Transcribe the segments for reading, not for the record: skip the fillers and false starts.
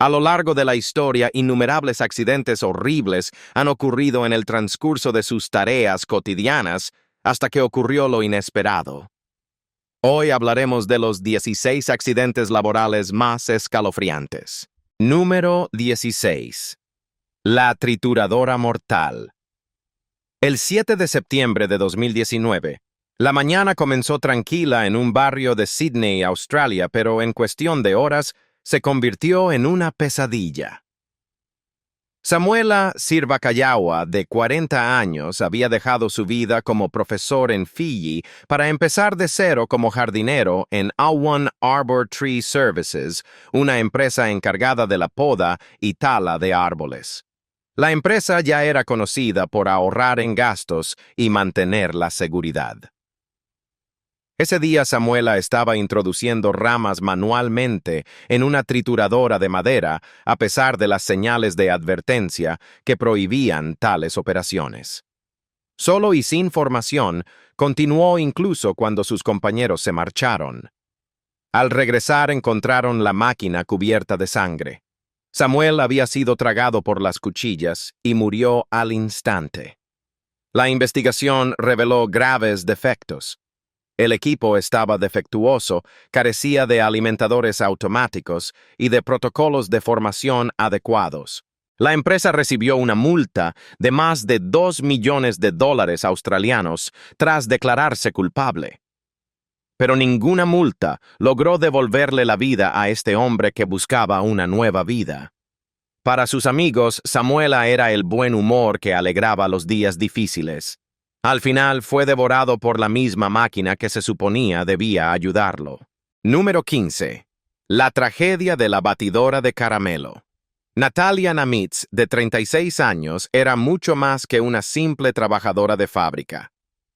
A lo largo de la historia, innumerables accidentes horribles han ocurrido en el transcurso de sus tareas cotidianas hasta que ocurrió lo inesperado. Hoy hablaremos de los 16 accidentes laborales más escalofriantes. Número 16. La trituradora mortal. El 7 de septiembre de 2019, la mañana comenzó tranquila en un barrio de Sydney, Australia, pero en cuestión de horas se convirtió en una pesadilla. Samuela Sirvakayawa, de 40 años, había dejado su vida como profesor en Fiji para empezar de cero como jardinero en Awan Arbor Tree Services, una empresa encargada de la poda y tala de árboles. La empresa ya era conocida por ahorrar en gastos y mantener la seguridad. Ese día Samuela estaba introduciendo ramas manualmente en una trituradora de madera, a pesar de las señales de advertencia que prohibían tales operaciones. Solo y sin formación, continuó incluso cuando sus compañeros se marcharon. Al regresar encontraron la máquina cubierta de sangre. Samuel había sido tragado por las cuchillas y murió al instante. La investigación reveló graves defectos. El equipo estaba defectuoso, carecía de alimentadores automáticos y de protocolos de formación adecuados. La empresa recibió una multa de más de $2 millones australianos tras declararse culpable. Pero ninguna multa logró devolverle la vida a este hombre que buscaba una nueva vida. Para sus amigos, Samuela era el buen humor que alegraba los días difíciles. Al final fue devorado por la misma máquina que se suponía debía ayudarlo. Número 15. La tragedia de la batidora de caramelo. Natalia Namitz, de 36 años, era mucho más que una simple trabajadora de fábrica.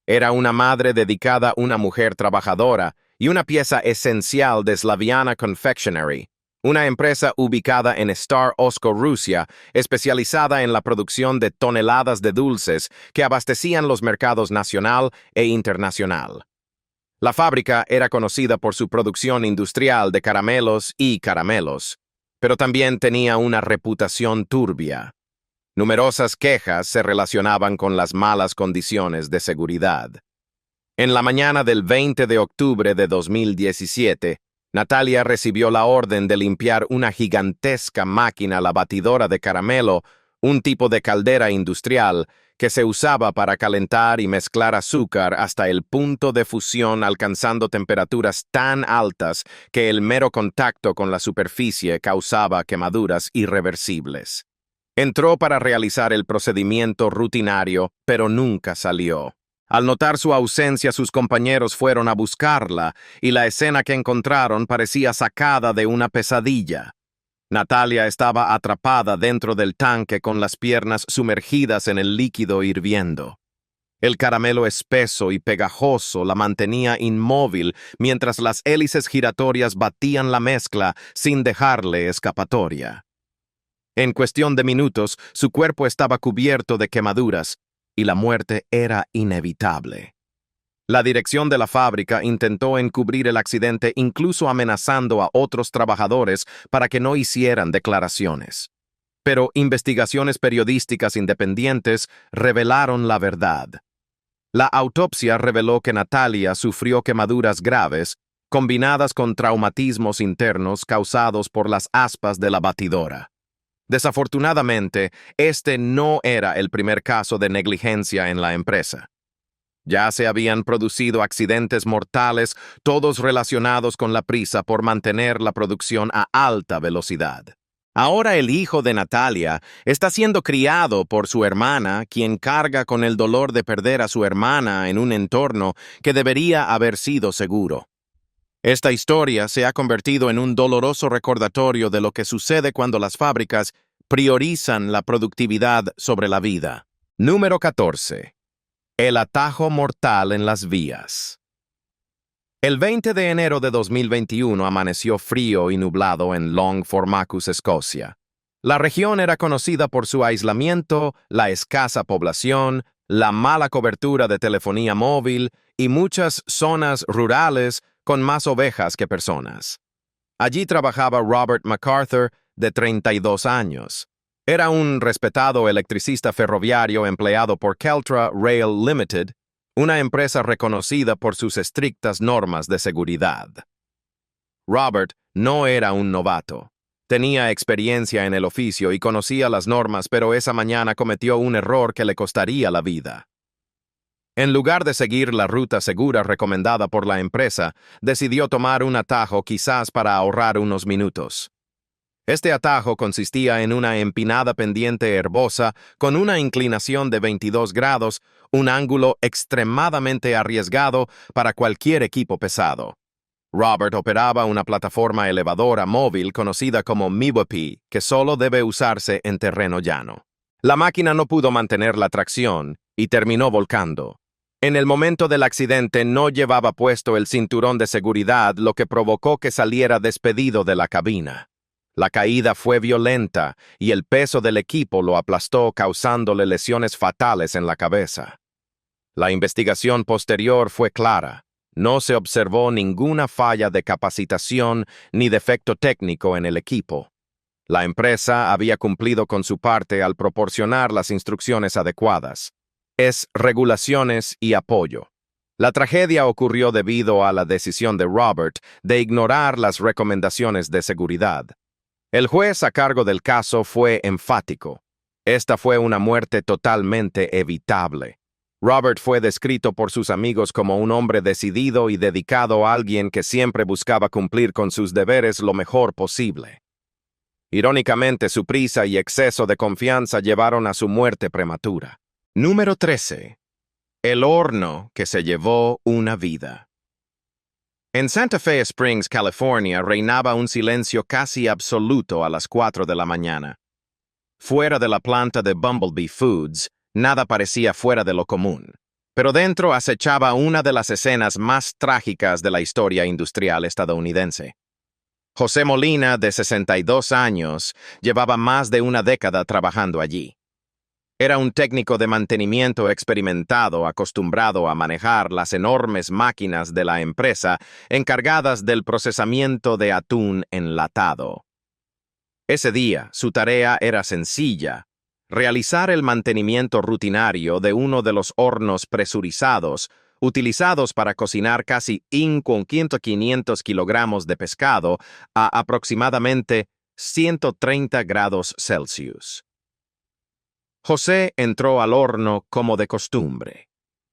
Era una madre dedicada, una mujer trabajadora y una pieza esencial de Slaviana Confectionery, una empresa ubicada en Star-Osko, Rusia, especializada en la producción de toneladas de dulces que abastecían los mercados nacional e internacional. La fábrica era conocida por su producción industrial de caramelos y caramelos, pero también tenía una reputación turbia. Numerosas quejas se relacionaban con las malas condiciones de seguridad. En la mañana del 20 de octubre de 2017, Natalia recibió la orden de limpiar una gigantesca máquina, la batidora de caramelo, un tipo de caldera industrial que se usaba para calentar y mezclar azúcar hasta el punto de fusión, alcanzando temperaturas tan altas que el mero contacto con la superficie causaba quemaduras irreversibles. Entró para realizar el procedimiento rutinario, pero nunca salió. Al notar su ausencia, sus compañeros fueron a buscarla, y la escena que encontraron parecía sacada de una pesadilla. Natalia estaba atrapada dentro del tanque con las piernas sumergidas en el líquido hirviendo. El caramelo espeso y pegajoso la mantenía inmóvil mientras las hélices giratorias batían la mezcla sin dejarle escapatoria. En cuestión de minutos, su cuerpo estaba cubierto de quemaduras, y la muerte era inevitable. La dirección de la fábrica intentó encubrir el accidente, incluso amenazando a otros trabajadores para que no hicieran declaraciones. Pero investigaciones periodísticas independientes revelaron la verdad. La autopsia reveló que Natalia sufrió quemaduras graves, combinadas con traumatismos internos causados por las aspas de la batidora. Desafortunadamente, este no era el primer caso de negligencia en la empresa. Ya se habían producido accidentes mortales, todos relacionados con la prisa por mantener la producción a alta velocidad. Ahora el hijo de Natalia está siendo criado por su hermana, quien carga con el dolor de perder a su hermana en un entorno que debería haber sido seguro. Esta historia se ha convertido en un doloroso recordatorio de lo que sucede cuando las fábricas priorizan la productividad sobre la vida. Número 14. El atajo mortal en las vías. El 20 de enero de 2021 amaneció frío y nublado en Longformacus, Escocia. La región era conocida por su aislamiento, la escasa población, la mala cobertura de telefonía móvil y muchas zonas rurales con más ovejas que personas. Allí trabajaba Robert MacArthur, de 32 años. Era un respetado electricista ferroviario empleado por Keltra Rail Limited, una empresa reconocida por sus estrictas normas de seguridad. Robert no era un novato. Tenía experiencia en el oficio y conocía las normas, pero esa mañana cometió un error que le costaría la vida. En lugar de seguir la ruta segura recomendada por la empresa, decidió tomar un atajo quizás para ahorrar unos minutos. Este atajo consistía en una empinada pendiente herbosa con una inclinación de 22 grados, un ángulo extremadamente arriesgado para cualquier equipo pesado. Robert operaba una plataforma elevadora móvil conocida como MIWAP, que solo debe usarse en terreno llano. La máquina no pudo mantener la tracción y terminó volcando. En el momento del accidente no llevaba puesto el cinturón de seguridad, lo que provocó que saliera despedido de la cabina. La caída fue violenta y el peso del equipo lo aplastó, causándole lesiones fatales en la cabeza. La investigación posterior fue clara. No se observó ninguna falla de capacitación ni defecto técnico en el equipo. La empresa había cumplido con su parte al proporcionar las instrucciones adecuadas, regulaciones y apoyo. La tragedia ocurrió debido a la decisión de Robert de ignorar las recomendaciones de seguridad. El juez a cargo del caso fue enfático. Esta fue una muerte totalmente evitable. Robert fue descrito por sus amigos como un hombre decidido y dedicado a alguien que siempre buscaba cumplir con sus deberes lo mejor posible. Irónicamente, su prisa y exceso de confianza llevaron a su muerte prematura. Número 13. El horno que se llevó una vida. En Santa Fe Springs, California, reinaba un silencio casi absoluto a las 4 de la mañana. Fuera de la planta de Bumblebee Foods, nada parecía fuera de lo común, pero dentro acechaba una de las escenas más trágicas de la historia industrial estadounidense. José Molina, de 62 años, llevaba más de una década trabajando allí. Era un técnico de mantenimiento experimentado, acostumbrado a manejar las enormes máquinas de la empresa encargadas del procesamiento de atún enlatado. Ese día, su tarea era sencilla: realizar el mantenimiento rutinario de uno de los hornos presurizados utilizados para cocinar casi 500 kilogramos de pescado a aproximadamente 130 grados Celsius. José entró al horno como de costumbre.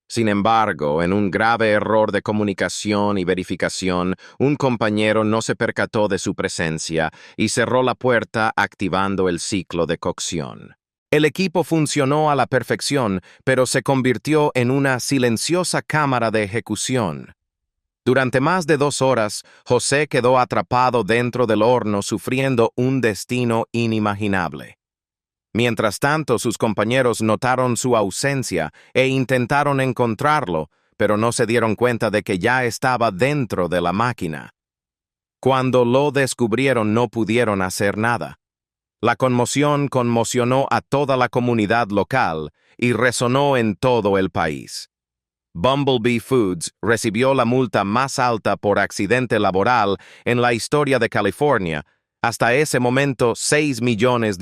Sin embargo, en un grave error de comunicación y verificación, un compañero no se percató de su presencia y cerró la puerta activando el ciclo de cocción. El equipo funcionó a la perfección, pero se convirtió en una silenciosa cámara de ejecución. Durante más de 2 horas, José quedó atrapado dentro del horno sufriendo un destino inimaginable. Mientras tanto, sus compañeros notaron su ausencia e intentaron encontrarlo, pero no se dieron cuenta de que ya estaba dentro de la máquina. Cuando lo descubrieron, no pudieron hacer nada. La conmoción conmocionó a toda la comunidad local y resonó en todo el país. Bumblebee Foods recibió la multa más alta por accidente laboral en la historia de California, hasta ese momento $6 millones.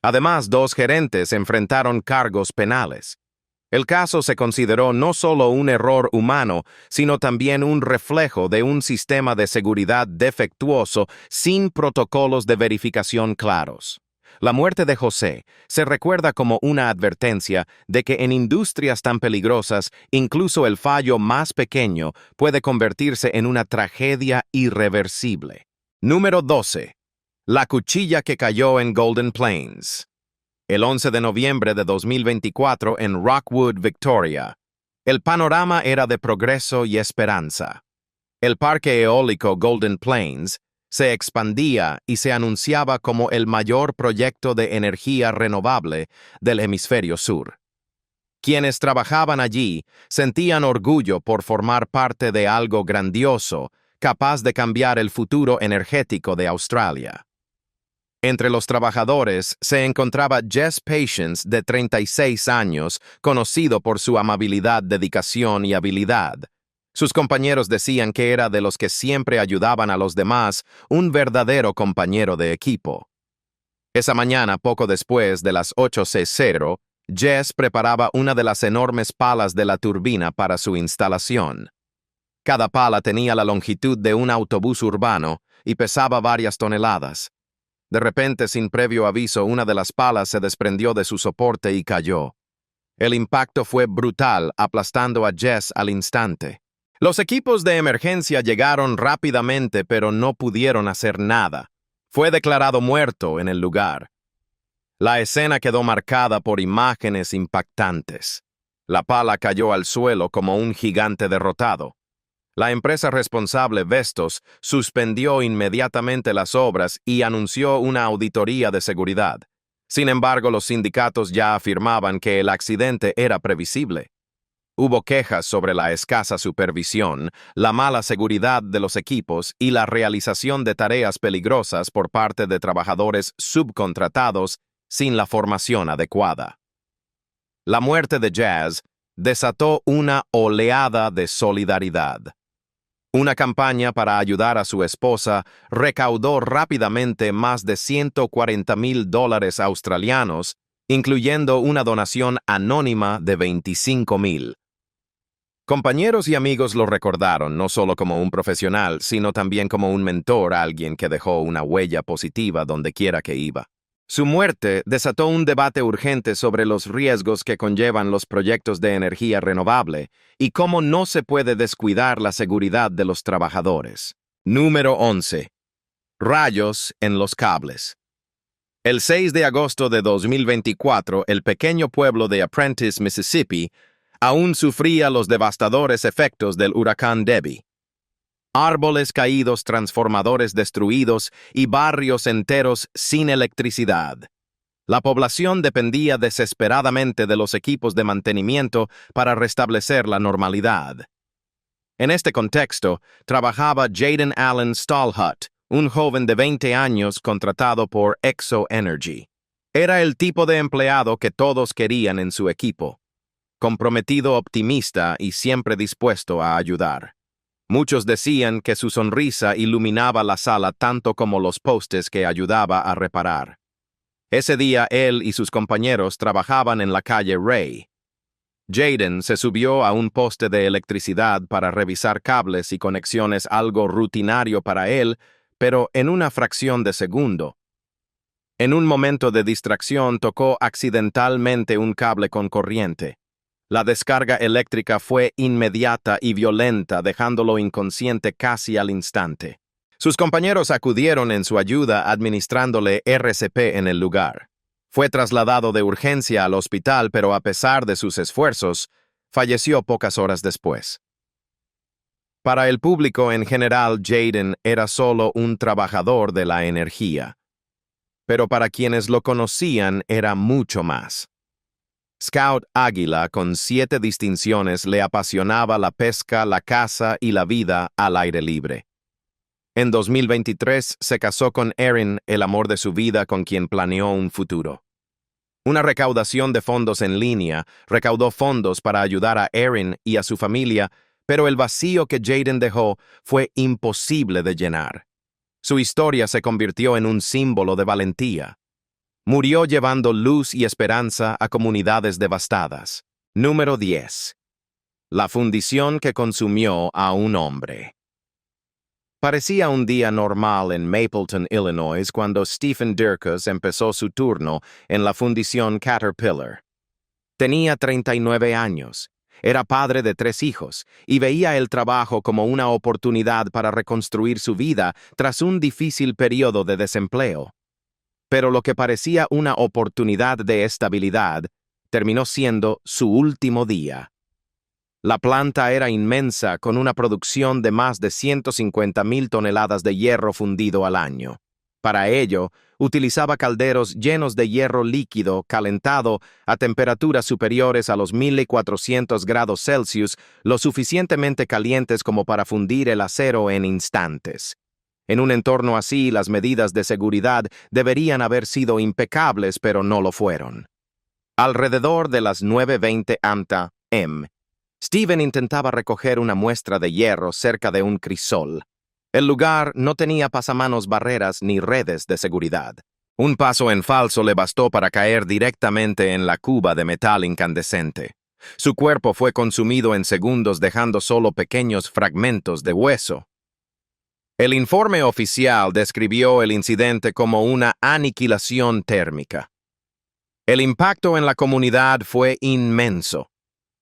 Además, 2 gerentes enfrentaron cargos penales. El caso se consideró no solo un error humano, sino también un reflejo de un sistema de seguridad defectuoso sin protocolos de verificación claros. La muerte de José se recuerda como una advertencia de que en industrias tan peligrosas, incluso el fallo más pequeño puede convertirse en una tragedia irreversible. Número 12. La cuchilla que cayó en Golden Plains. El 11 de noviembre de 2024 en Rockwood, Victoria. El panorama era de progreso y esperanza. El parque eólico Golden Plains se expandía y se anunciaba como el mayor proyecto de energía renovable del hemisferio sur. Quienes trabajaban allí sentían orgullo por formar parte de algo grandioso, capaz de cambiar el futuro energético de Australia. Entre los trabajadores se encontraba Jess Patience, de 36 años, conocido por su amabilidad, dedicación y habilidad. Sus compañeros decían que era de los que siempre ayudaban a los demás, un verdadero compañero de equipo. Esa mañana, poco después de las 8:00, Jess preparaba una de las enormes palas de la turbina para su instalación. Cada pala tenía la longitud de un autobús urbano y pesaba varias toneladas. De repente, sin previo aviso, una de las palas se desprendió de su soporte y cayó. El impacto fue brutal, aplastando a Jess al instante. Los equipos de emergencia llegaron rápidamente, pero no pudieron hacer nada. Fue declarado muerto en el lugar. La escena quedó marcada por imágenes impactantes. La pala cayó al suelo como un gigante derrotado. La empresa responsable, Vestos, suspendió inmediatamente las obras y anunció una auditoría de seguridad. Sin embargo, los sindicatos ya afirmaban que el accidente era previsible. Hubo quejas sobre la escasa supervisión, la mala seguridad de los equipos y la realización de tareas peligrosas por parte de trabajadores subcontratados sin la formación adecuada. La muerte de Jazz desató una oleada de solidaridad. Una campaña para ayudar a su esposa recaudó rápidamente más de $140,000 australianos, incluyendo una donación anónima de $25,000. Compañeros y amigos lo recordaron no solo como un profesional, sino también como un mentor, alguien que dejó una huella positiva donde quiera que iba. Su muerte desató un debate urgente sobre los riesgos que conllevan los proyectos de energía renovable y cómo no se puede descuidar la seguridad de los trabajadores. Número 11. Rayos en los cables. El 6 de agosto de 2024, el pequeño pueblo de Apprentice, Mississippi, aún sufría los devastadores efectos del huracán Debby. Árboles caídos, transformadores destruidos y barrios enteros sin electricidad. La población dependía desesperadamente de los equipos de mantenimiento para restablecer la normalidad. En este contexto, trabajaba Jaden Allen Stallhut, un joven de 20 años contratado por Exo Energy. Era el tipo de empleado que todos querían en su equipo. Comprometido, optimista y siempre dispuesto a ayudar. Muchos decían que su sonrisa iluminaba la sala tanto como los postes que ayudaba a reparar. Ese día él y sus compañeros trabajaban en la calle Ray. Jaden se subió a un poste de electricidad para revisar cables y conexiones, algo rutinario para él, pero en una fracción de segundo. En un momento de distracción tocó accidentalmente un cable con corriente. La descarga eléctrica fue inmediata y violenta, dejándolo inconsciente casi al instante. Sus compañeros acudieron en su ayuda administrándole RCP en el lugar. Fue trasladado de urgencia al hospital, pero a pesar de sus esfuerzos, falleció pocas horas después. Para el público en general, Jaden era solo un trabajador de la energía. Pero para quienes lo conocían era mucho más. Scout Águila, con 7 distinciones, le apasionaba la pesca, la caza y la vida al aire libre. En 2023 se casó con Erin, el amor de su vida, con quien planeó un futuro. Una recaudación de fondos en línea recaudó fondos para ayudar a Erin y a su familia, pero el vacío que Jaden dejó fue imposible de llenar. Su historia se convirtió en un símbolo de valentía. Murió llevando luz y esperanza a comunidades devastadas. Número 10. La fundición que consumió a un hombre. Parecía un día normal en Mapleton, Illinois, cuando Stephen Dirkus empezó su turno en la fundición Caterpillar. Tenía 39 años, era padre de 3 hijos y veía el trabajo como una oportunidad para reconstruir su vida tras un difícil periodo de desempleo. Pero lo que parecía una oportunidad de estabilidad terminó siendo su último día. La planta era inmensa, con una producción de más de 150,000 toneladas de hierro fundido al año. Para ello, utilizaba calderos llenos de hierro líquido calentado a temperaturas superiores a los 1400 grados Celsius, lo suficientemente calientes como para fundir el acero en instantes. En un entorno así, las medidas de seguridad deberían haber sido impecables, pero no lo fueron. Alrededor de las 9:20 am, Steven intentaba recoger una muestra de hierro cerca de un crisol. El lugar no tenía pasamanos, barreras ni redes de seguridad. Un paso en falso le bastó para caer directamente en la cuba de metal incandescente. Su cuerpo fue consumido en segundos, dejando solo pequeños fragmentos de hueso. El informe oficial describió el incidente como una aniquilación térmica. El impacto en la comunidad fue inmenso.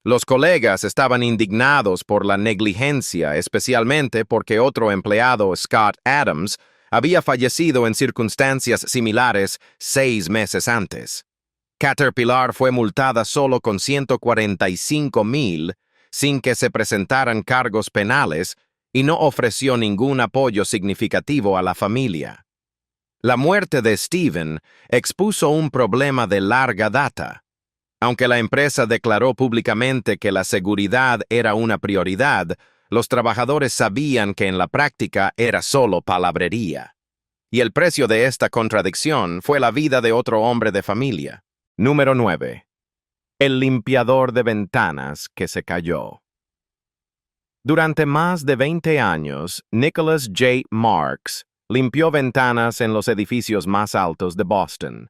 Los colegas estaban indignados por la negligencia, especialmente porque otro empleado, Scott Adams, había fallecido en circunstancias similares 6 meses antes. Caterpillar fue multada solo con $145,000 sin que se presentaran cargos penales y no ofreció ningún apoyo significativo a la familia. La muerte de Steven expuso un problema de larga data. Aunque la empresa declaró públicamente que la seguridad era una prioridad, los trabajadores sabían que en la práctica era solo palabrería. Y el precio de esta contradicción fue la vida de otro hombre de familia. Número 9. El limpiador de ventanas que se cayó. Durante más de 20 años, Nicholas J. Marks limpió ventanas en los edificios más altos de Boston.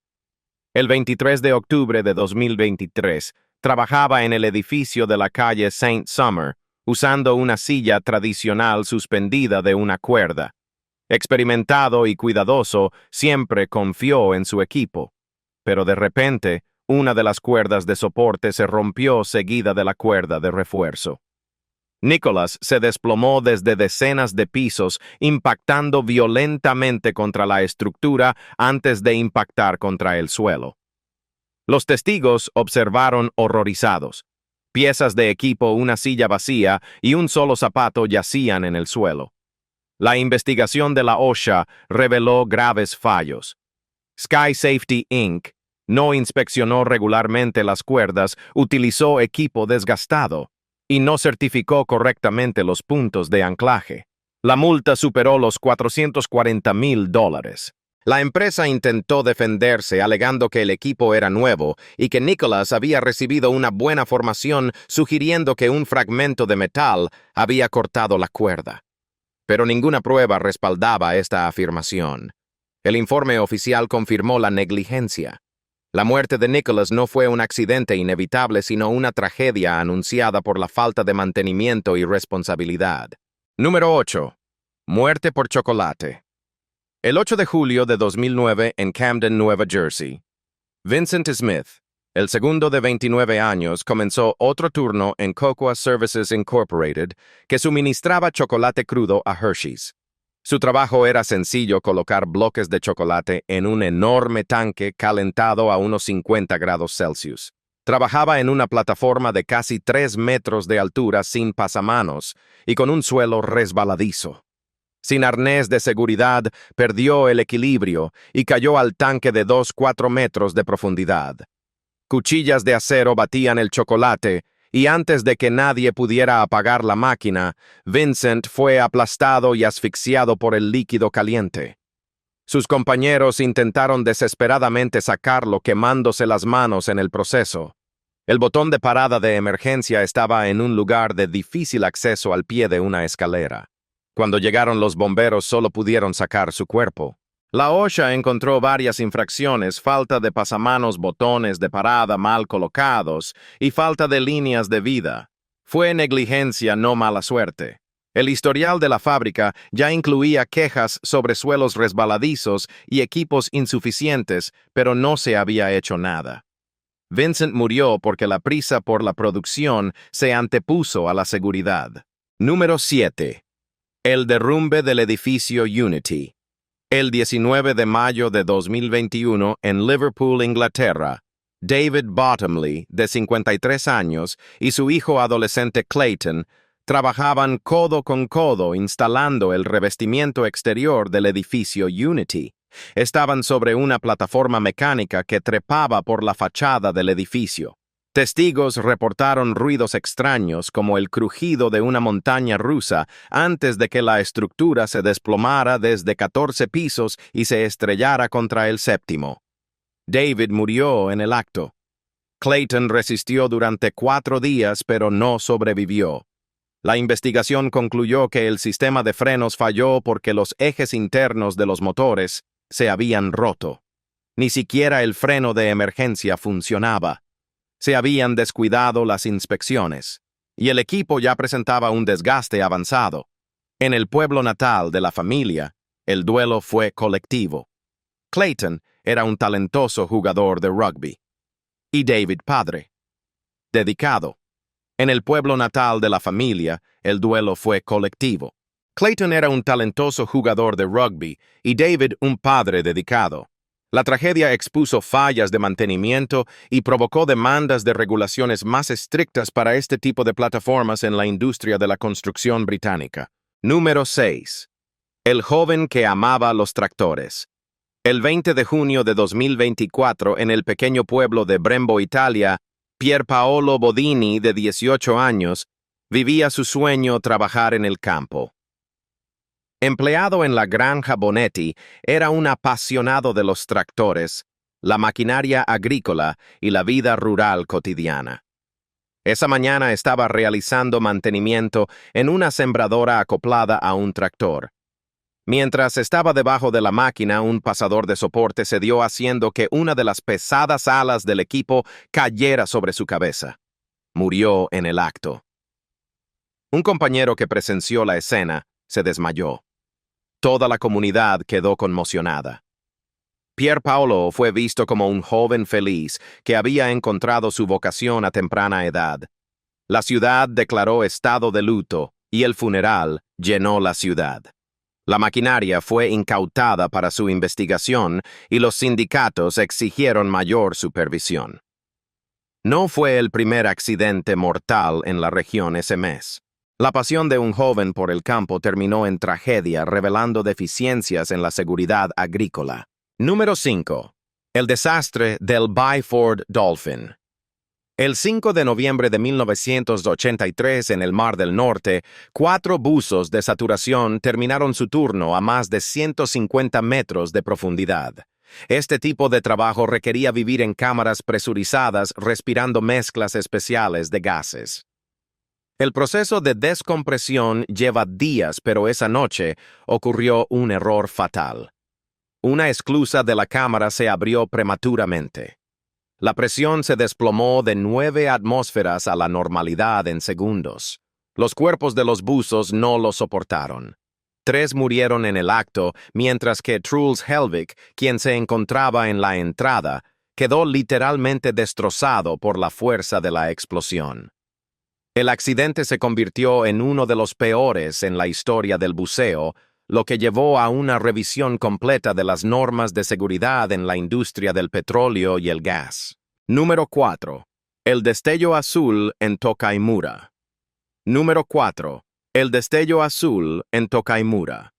El 23 de octubre de 2023, trabajaba en el edificio de la calle St. Summer, usando una silla tradicional suspendida de una cuerda. Experimentado y cuidadoso, siempre confió en su equipo. Pero de repente, una de las cuerdas de soporte se rompió seguida de la cuerda de refuerzo. Nicholas se desplomó desde decenas de pisos, impactando violentamente contra la estructura antes de impactar contra el suelo. Los testigos observaron horrorizados. Piezas de equipo, una silla vacía y un solo zapato yacían en el suelo. La investigación de la OSHA reveló graves fallos. Sky Safety Inc. no inspeccionó regularmente las cuerdas, utilizó equipo desgastado y no certificó correctamente los puntos de anclaje. La multa superó los $440,000. La empresa intentó defenderse alegando que el equipo era nuevo y que Nicholas había recibido una buena formación, sugiriendo que un fragmento de metal había cortado la cuerda. Pero ninguna prueba respaldaba esta afirmación. El informe oficial confirmó la negligencia. La muerte de Nicholas no fue un accidente inevitable, sino una tragedia anunciada por la falta de mantenimiento y responsabilidad. Número 8. Muerte por chocolate. El 8 de julio de 2009 en Camden, Nueva Jersey, Vincent Smith, el segundo de 29 años, comenzó otro turno en Cocoa Services Incorporated, que suministraba chocolate crudo a Hershey's. Su trabajo era sencillo: colocar bloques de chocolate en un enorme tanque calentado a unos 50 grados Celsius. Trabajaba en una plataforma de casi 3 metros de altura sin pasamanos y con un suelo resbaladizo. Sin arnés de seguridad, perdió el equilibrio y cayó al tanque de 2,4 metros de profundidad. Cuchillas de acero batían el chocolate, y antes de que nadie pudiera apagar la máquina, Vincent fue aplastado y asfixiado por el líquido caliente. Sus compañeros intentaron desesperadamente sacarlo, quemándose las manos en el proceso. El botón de parada de emergencia estaba en un lugar de difícil acceso al pie de una escalera. Cuando llegaron los bomberos, solo pudieron sacar su cuerpo. La OSHA encontró varias infracciones: falta de pasamanos, botones de parada mal colocados y falta de líneas de vida. Fue negligencia, no mala suerte. El historial de la fábrica ya incluía quejas sobre suelos resbaladizos y equipos insuficientes, pero no se había hecho nada. Vincent murió porque la prisa por la producción se antepuso a la seguridad. Número 7. El derrumbe del edificio Unity. El 19 de mayo de 2021, en Liverpool, Inglaterra, David Bottomley, de 53 años, y su hijo adolescente Clayton trabajaban codo con codo instalando el revestimiento exterior del edificio Unity. Estaban sobre una plataforma mecánica que trepaba por la fachada del edificio. Testigos reportaron ruidos extraños como el crujido de una montaña rusa antes de que la estructura se desplomara desde 14 pisos y se estrellara contra el séptimo. David murió en el acto. Clayton resistió durante 4 días, pero no sobrevivió. La investigación concluyó que el sistema de frenos falló porque los ejes internos de los motores se habían roto. Ni siquiera el freno de emergencia funcionaba. Se habían descuidado las inspecciones, y el equipo ya presentaba un desgaste avanzado. En el pueblo natal de la familia, el duelo fue colectivo. Clayton era un talentoso jugador de rugby. Y David padre. Dedicado. En el pueblo natal de la familia, el duelo fue colectivo. Clayton era un talentoso jugador de rugby y David un padre dedicado. La tragedia expuso fallas de mantenimiento y provocó demandas de regulaciones más estrictas para este tipo de plataformas en la industria de la construcción británica. Número 6. El joven que amaba los tractores. El 20 de junio de 2024, en el pequeño pueblo de Brembo, Italia, Pierpaolo Bodini, de 18 años, vivía su sueño trabajar en el campo. Empleado en la granja Bonetti, era un apasionado de los tractores, la maquinaria agrícola y la vida rural cotidiana. Esa mañana estaba realizando mantenimiento en una sembradora acoplada a un tractor. Mientras estaba debajo de la máquina, un pasador de soporte cedió haciendo que una de las pesadas alas del equipo cayera sobre su cabeza. Murió en el acto. Un compañero que presenció la escena se desmayó. Toda la comunidad quedó conmocionada. Pierpaolo fue visto como un joven feliz que había encontrado su vocación a temprana edad. La ciudad declaró estado de luto y el funeral llenó la ciudad. La maquinaria fue incautada para su investigación y los sindicatos exigieron mayor supervisión. No fue el primer accidente mortal en la región ese mes. La pasión de un joven por el campo terminó en tragedia, revelando deficiencias en la seguridad agrícola. Número 5. El desastre del Byford Dolphin. El 5 de noviembre de 1983, en el Mar del Norte, 4 buzos de saturación terminaron su turno a más de 150 metros de profundidad. Este tipo de trabajo requería vivir en cámaras presurizadas respirando mezclas especiales de gases. El proceso de descompresión lleva días, pero esa noche ocurrió un error fatal. Una esclusa de la cámara se abrió prematuramente. La presión se desplomó de 9 atmósferas a la normalidad en segundos. Los cuerpos de los buzos no lo soportaron. 3 murieron en el acto, mientras que Truls Helvig, quien se encontraba en la entrada, quedó literalmente destrozado por la fuerza de la explosión. El accidente se convirtió en uno de los peores en la historia del buceo, lo que llevó a una revisión completa de las normas de seguridad en la industria del petróleo y el gas. Número 4. El destello azul en Tokaimura. Número 4. El destello azul en Tokaimura.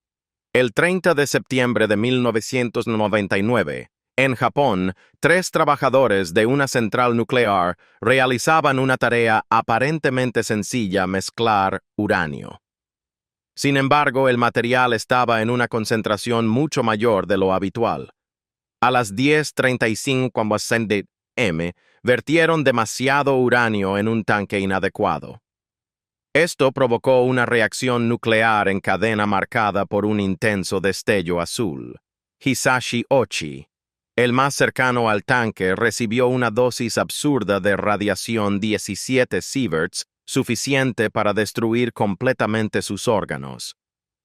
El 30 de septiembre de 1999, en Japón, 3 trabajadores de una central nuclear realizaban una tarea aparentemente sencilla: mezclar uranio. Sin embargo, el material estaba en una concentración mucho mayor de lo habitual. A las 10:35 am, vertieron demasiado uranio en un tanque inadecuado. Esto provocó una reacción nuclear en cadena marcada por un intenso destello azul. Hisashi Ochi, el más cercano al tanque, recibió una dosis absurda de radiación 17 sieverts, suficiente para destruir completamente sus órganos.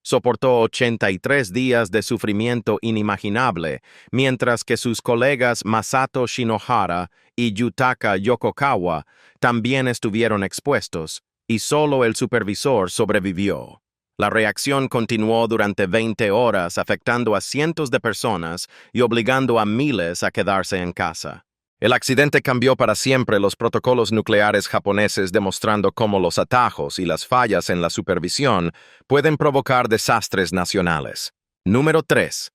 Soportó 83 días de sufrimiento inimaginable, mientras que sus colegas Masato Shinohara y Yutaka Yokokawa también estuvieron expuestos, y solo el supervisor sobrevivió. La reacción continuó durante 20 horas, afectando a cientos de personas y obligando a miles a quedarse en casa. El accidente cambió para siempre los protocolos nucleares japoneses, demostrando cómo los atajos y las fallas en la supervisión pueden provocar desastres nacionales. Número 3.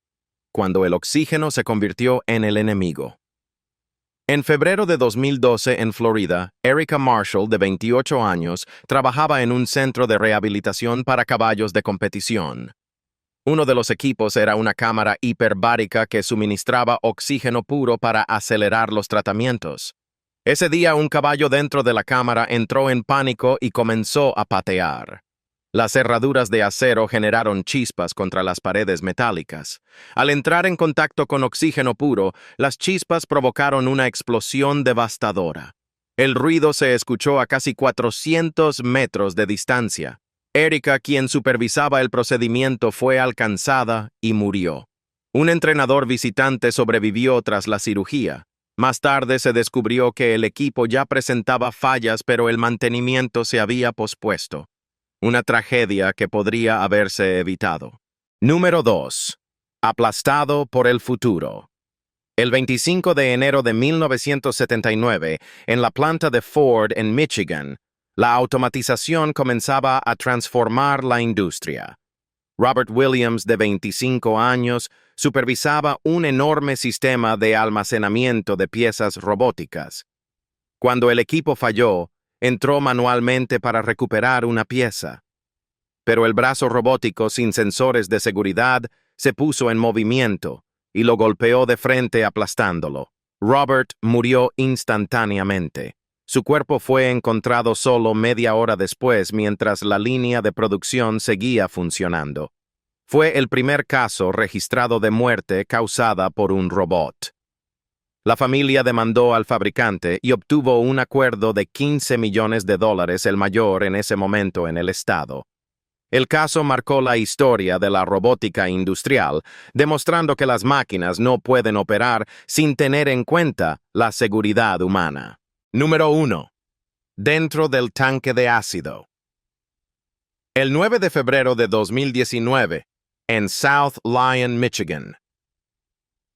Cuando el oxígeno se convirtió en el enemigo. En febrero de 2012, en Florida, Erica Marshall, de 28 años, trabajaba en un centro de rehabilitación para caballos de competición. Uno de los equipos era una cámara hiperbárica que suministraba oxígeno puro para acelerar los tratamientos. Ese día un caballo dentro de la cámara entró en pánico y comenzó a patear. Las cerraduras de acero generaron chispas contra las paredes metálicas. Al entrar en contacto con oxígeno puro, las chispas provocaron una explosión devastadora. El ruido se escuchó a casi 400 metros de distancia. Erika, quien supervisaba el procedimiento, fue alcanzada y murió. Un entrenador visitante sobrevivió tras la cirugía. Más tarde se descubrió que el equipo ya presentaba fallas, pero el mantenimiento se había pospuesto. Una tragedia que podría haberse evitado. Número 2. Aplastado por el futuro. El 25 de enero de 1979, en la planta de Ford en Michigan, la automatización comenzaba a transformar la industria. Robert Williams, de 25 años, supervisaba un enorme sistema de almacenamiento de piezas robóticas. Cuando el equipo falló, entró manualmente para recuperar una pieza. Pero el brazo robótico sin sensores de seguridad se puso en movimiento y lo golpeó de frente aplastándolo. Robert murió instantáneamente. Su cuerpo fue encontrado solo media hora después mientras la línea de producción seguía funcionando. Fue el primer caso registrado de muerte causada por un robot. La familia demandó al fabricante y obtuvo un acuerdo de $15 millones, el mayor en ese momento en el estado. El caso marcó la historia de la robótica industrial, demostrando que las máquinas no pueden operar sin tener en cuenta la seguridad humana. Número 1. Dentro del tanque de ácido. El 9 de febrero de 2019, en South Lyon, Michigan.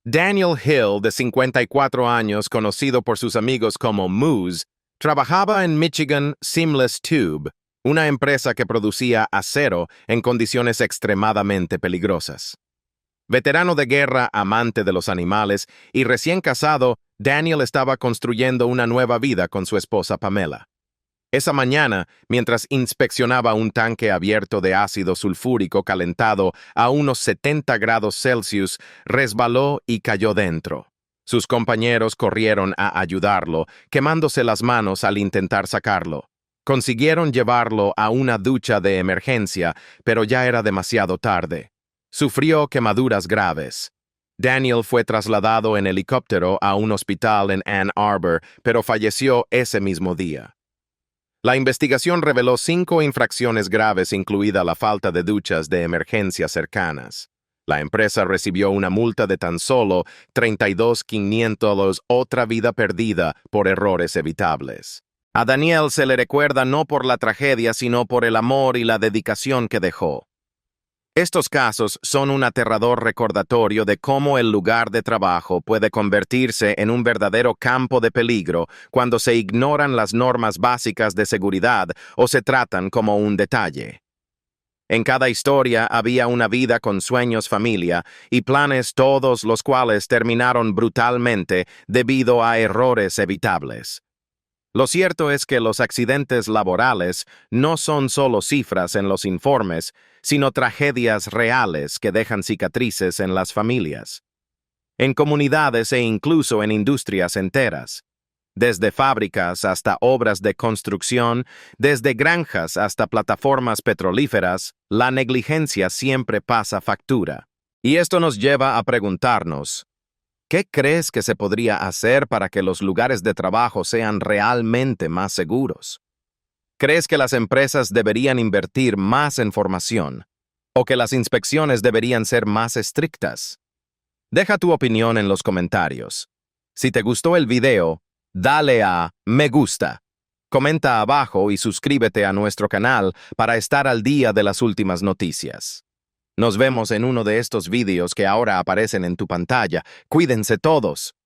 Daniel Hill, de 54 años, conocido por sus amigos como Moose, trabajaba en Michigan Seamless Tube, una empresa que producía acero en condiciones extremadamente peligrosas. Veterano de guerra, amante de los animales y recién casado, Daniel estaba construyendo una nueva vida con su esposa Pamela. Esa mañana, mientras inspeccionaba un tanque abierto de ácido sulfúrico calentado a unos 70 grados Celsius, resbaló y cayó dentro. Sus compañeros corrieron a ayudarlo, quemándose las manos al intentar sacarlo. Consiguieron llevarlo a una ducha de emergencia, pero ya era demasiado tarde. Sufrió quemaduras graves. Daniel fue trasladado en helicóptero a un hospital en Ann Arbor, pero falleció ese mismo día. La investigación reveló 5 infracciones graves, incluida la falta de duchas de emergencia cercanas. La empresa recibió una multa de tan solo $32,500, otra vida perdida por errores evitables. A Daniel se le recuerda no por la tragedia, sino por el amor y la dedicación que dejó. Estos casos son un aterrador recordatorio de cómo el lugar de trabajo puede convertirse en un verdadero campo de peligro cuando se ignoran las normas básicas de seguridad o se tratan como un detalle. En cada historia había una vida con sueños, familia y planes, todos los cuales terminaron brutalmente debido a errores evitables. Lo cierto es que los accidentes laborales no son solo cifras en los informes, sino tragedias reales que dejan cicatrices en las familias, en comunidades e incluso en industrias enteras. Desde fábricas hasta obras de construcción, desde granjas hasta plataformas petrolíferas, la negligencia siempre pasa factura. Y esto nos lleva a preguntarnos, ¿qué crees que se podría hacer para que los lugares de trabajo sean realmente más seguros? ¿Crees que las empresas deberían invertir más en formación o que las inspecciones deberían ser más estrictas? Deja tu opinión en los comentarios. Si te gustó el video, dale a me gusta, comenta abajo y suscríbete a nuestro canal para estar al día de las últimas noticias. Nos vemos en uno de estos videos que ahora aparecen en tu pantalla. Cuídense todos.